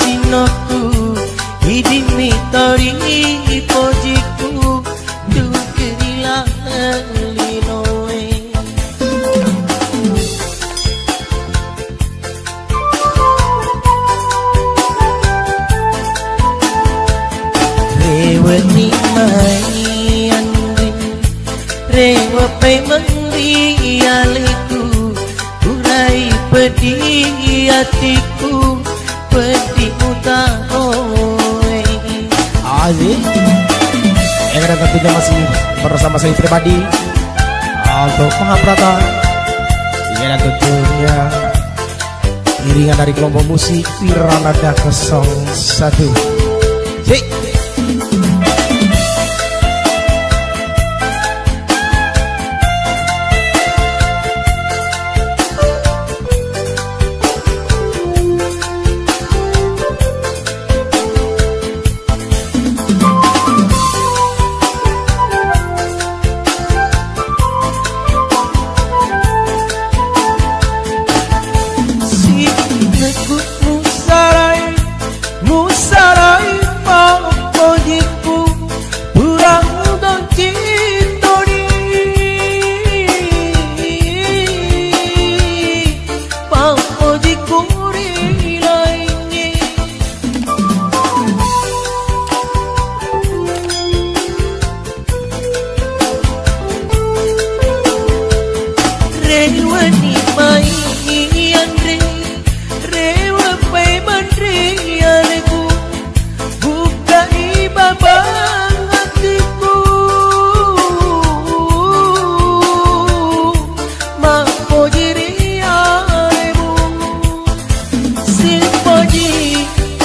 cinoku hidimi tori pojiku dukirila linoe rewa ni mai andri rewa pai mandi aliku urai pedih hatiku pedih utaroe Aziz yang ada tentunya masih bersama saya pribadi Alto Mahaprata yang tentunya iringan dari kelompok musik Piranada 01 Cik Musarai papojiku urang don cintori papojiku rilaingi rewani mai andre rewa pai mandri babang hatiku mapoji riamu simpoji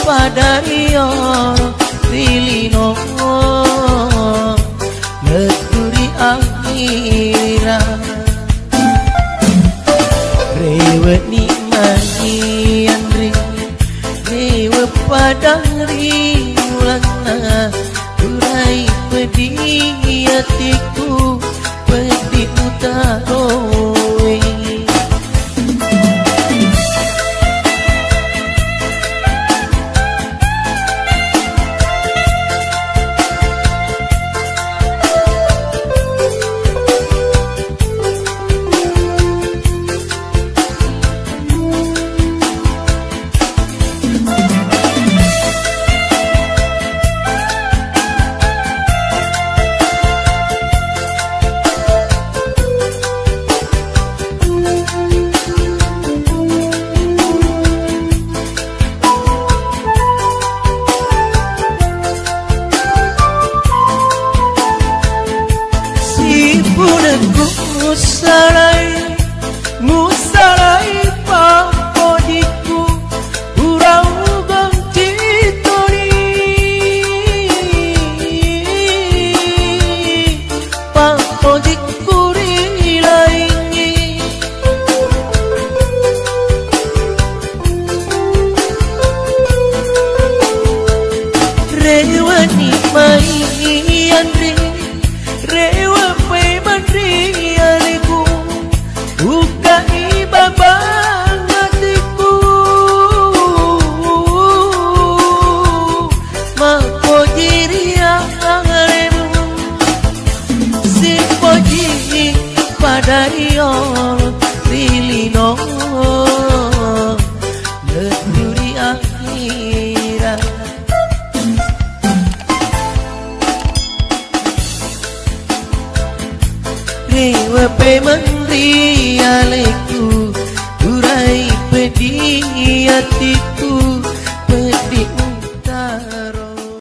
padario pilino leturi akhira reweni mani andri rewe padang riulana urai pedih hatiku pedih utaroe Musarai papojiku urang ganti tori papojiku rilaingi rewani mai